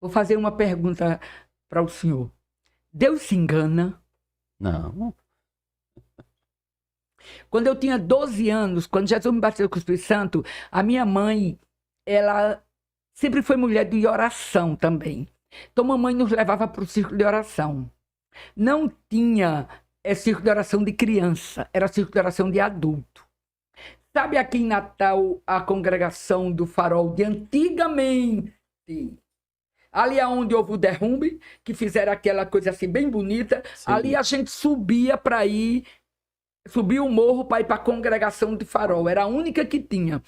Vou fazer uma pergunta para o senhor. Deus se engana? Não. Quando eu tinha 12 anos, quando Jesus me batizou com o Espírito Santo, a minha mãe, ela sempre foi mulher de oração também. Então, mamãe nos levava para o círculo de oração. Não tinha círculo de oração de criança, era círculo de oração de adulto. Sabe aqui em Natal, a congregação do Farol de antigamente? Ali onde houve o derrumbe, que fizeram aquela coisa assim bem bonita, Sim. ali a gente subia para ir, subia o morro para ir para a congregação de Farol, era a única que tinha.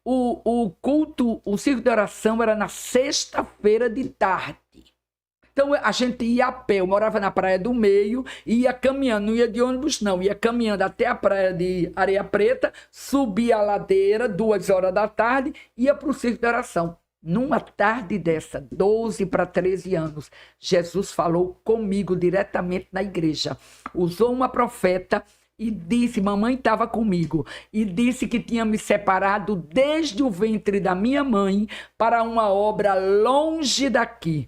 O culto, o círculo de oração era na sexta-feira de tarde. Então a gente ia a pé, eu morava na Praia do Meio, ia caminhando, não ia de ônibus não, ia caminhando até a praia de Areia Preta, subia a ladeira, 2 horas da tarde, ia para o círculo de oração. Numa tarde dessa, 12 para 13 anos, Jesus falou comigo diretamente na igreja. Usou uma profeta e disse, mamãe estava comigo, e disse que tinha me separado desde o ventre da minha mãe para uma obra longe daqui.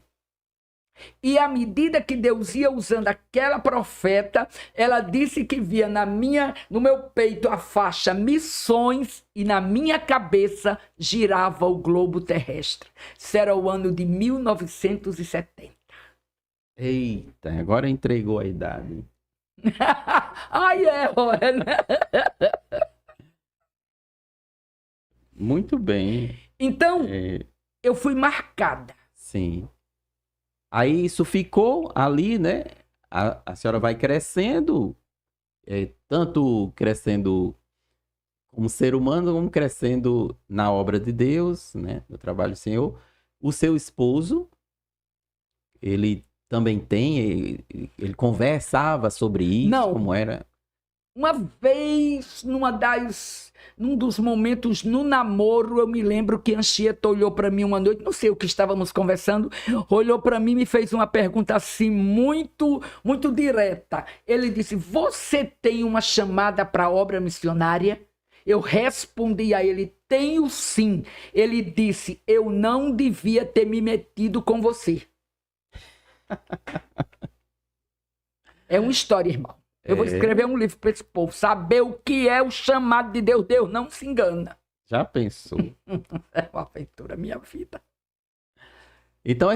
E à medida que Deus ia usando aquela profeta, ela disse que via no meu peito a faixa missões e na minha cabeça girava o globo terrestre. Isso era o ano de 1970. Eita, agora entregou a idade. Ai, olha, né? Muito bem. Então, eu fui marcada. Sim. Aí isso ficou ali, né? A senhora vai crescendo, tanto crescendo como ser humano, como crescendo na obra de Deus, né? No trabalho do Senhor. O seu esposo, ele também ele conversava sobre isso, Não. como era? Uma vez, num dos momentos no namoro, eu me lembro que Anchieta olhou para mim uma noite, não sei o que estávamos conversando, olhou para mim e me fez uma pergunta assim muito, muito direta. Ele disse, você tem uma chamada para a obra missionária? Eu respondi a ele, tenho sim. Ele disse, eu não devia ter me metido com você. É uma história, irmão. Eu vou escrever um livro para esse povo. Saber o que é o chamado de Deus. Deus não se engana. Já pensou? É uma aventura, minha vida. Então,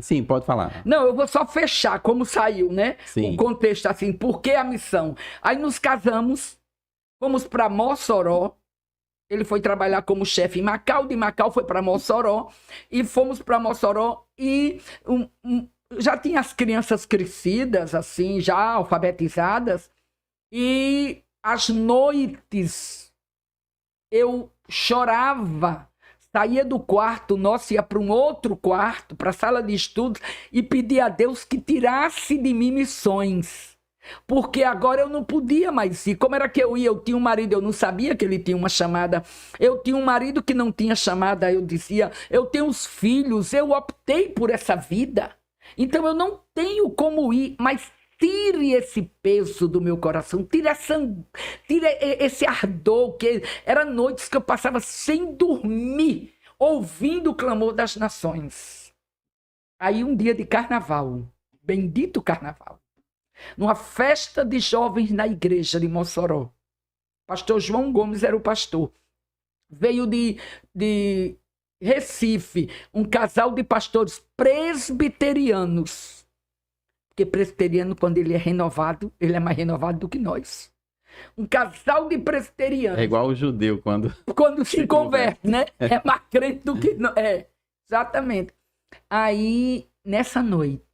sim, pode falar. Não, eu vou só fechar como saiu, né? Sim. O contexto assim, por que a missão? Aí nos casamos, fomos para Mossoró. Ele foi trabalhar como chefe em Macau. De Macau foi para Mossoró. E fomos para Mossoró e... já tinha as crianças crescidas, assim, já alfabetizadas, e às noites eu chorava, saía do quarto nosso, ia para um outro quarto, para a sala de estudos, e pedia a Deus que tirasse de mim missões, porque agora eu não podia mais ir. Como era que eu ia? Eu tinha um marido, eu não sabia que ele tinha uma chamada. Eu tinha um marido que não tinha chamada, eu dizia, eu tenho os filhos, eu optei por essa vida. Então eu não tenho como ir, mas tire esse peso do meu coração, tire esse ardor, que eram noites que eu passava sem dormir, ouvindo o clamor das nações. Aí um dia de carnaval, bendito carnaval, numa festa de jovens na igreja de Mossoró, pastor João Gomes era o pastor, veio de Recife, um casal de pastores presbiterianos. Porque presbiteriano, quando ele é renovado, ele é mais renovado do que nós. Um casal de presbiterianos. É igual o judeu quando se converte, né? É mais crente do que... exatamente. Aí, nessa noite,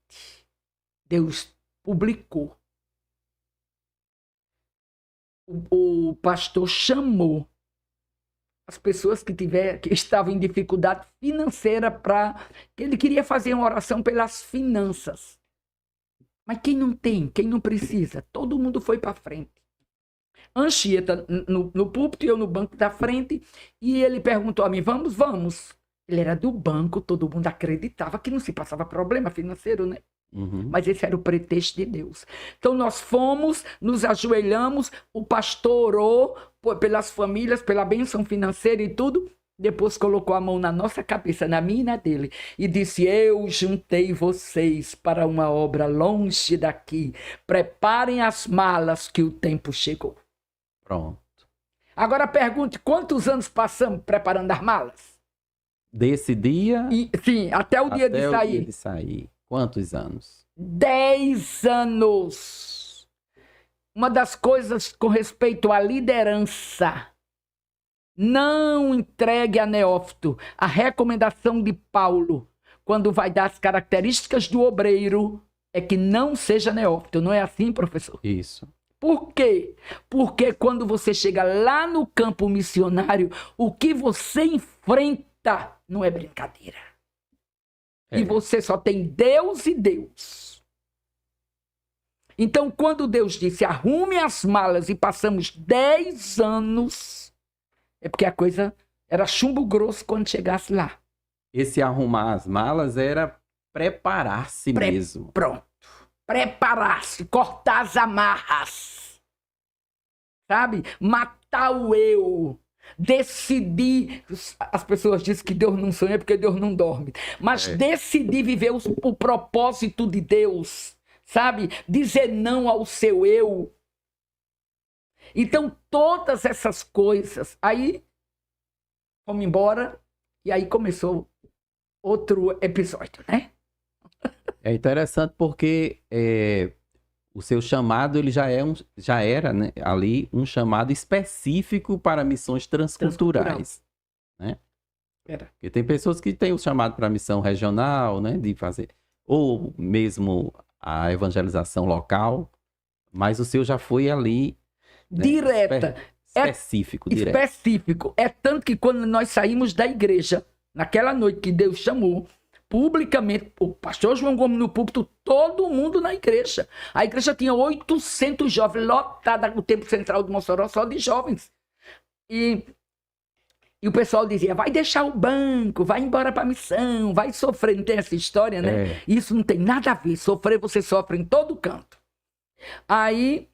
Deus publicou. O pastor chamou as pessoas que estavam em dificuldade financeira, que ele queria fazer uma oração pelas finanças. Mas quem não tem, quem não precisa, todo mundo foi para frente. Anchieta no púlpito e eu no banco da frente, e ele perguntou a mim, vamos. Ele era do banco, todo mundo acreditava que não se passava problema financeiro, né? Uhum. Mas esse era o pretexto de Deus. Então nós fomos, nos ajoelhamos, o pastor orou pelas famílias, pela bênção financeira e tudo, Depois colocou a mão na nossa cabeça, na minha e na dele, e disse: eu juntei vocês para uma obra longe daqui. Preparem as malas que o tempo chegou. Pronto. Agora pergunte, quantos anos passamos preparando as malas? Desse dia Sim, até o dia de até o sair. dia de sair. Quantos anos? 10 anos. Uma das coisas com respeito à liderança, não entregue a neófito. A recomendação de Paulo, quando vai dar as características do obreiro, é que não seja neófito. Não é assim, professor? Isso. Por quê? Porque quando você chega lá no campo missionário, o que você enfrenta não é brincadeira. E você só tem Deus e Deus. Então, quando Deus disse, arrume as malas, e passamos 10 anos, é porque a coisa era chumbo grosso quando chegasse lá. Esse arrumar as malas era preparar-se mesmo. Pronto. Preparar-se, cortar as amarras. Sabe? Matar o eu. Decidir. As pessoas dizem que Deus não sonha porque Deus não dorme. Mas decidir viver o propósito de Deus. Sabe? Dizer não ao seu eu. Então, todas essas coisas. Aí, fomos embora. E aí começou outro episódio, né? É interessante porque o seu chamado ele já era, né, ali um chamado específico para missões transculturais, né? Porque tem pessoas que têm o chamado para missão regional, né, de fazer, ou mesmo a evangelização local, mas o seu já foi ali, né, direta, específico, direto. Específico. É tanto que quando nós saímos da igreja, naquela noite que Deus chamou, publicamente, o pastor João Gomes no púlpito, todo mundo na igreja. A igreja tinha 800 jovens, lotada no Templo Central de Mossoró, só de jovens. E o pessoal dizia, vai deixar o banco, vai embora para a missão, vai sofrer. Não tem essa história, né? Isso não tem nada a ver. Sofrer, você sofre em todo canto. Aí,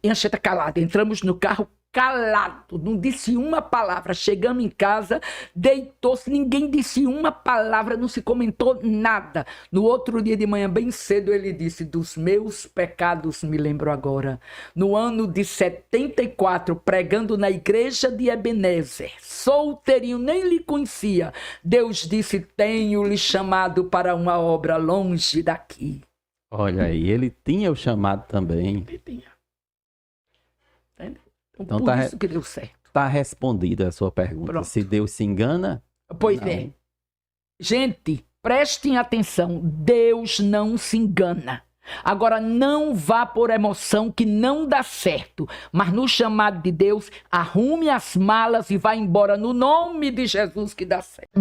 Ancheta calada, entramos no carro calado, não disse uma palavra. Chegamos em casa, deitou-se, ninguém disse uma palavra, não se comentou nada. No outro dia de manhã, bem cedo, ele disse, dos meus pecados me lembro agora. No ano de 74, pregando na igreja de Ebenezer, solteirinho, nem lhe conhecia, Deus disse, tenho-lhe chamado para uma obra longe daqui. Olha aí, ele tinha o chamado também. Ele tinha. Então por isso que deu certo. Está respondida a sua pergunta. Pronto. Se Deus se engana? Pois não. é. Gente, prestem atenção. Deus não se engana. Agora, não vá por emoção que não dá certo. Mas no chamado de Deus, arrume as malas e vá embora no nome de Jesus que dá certo.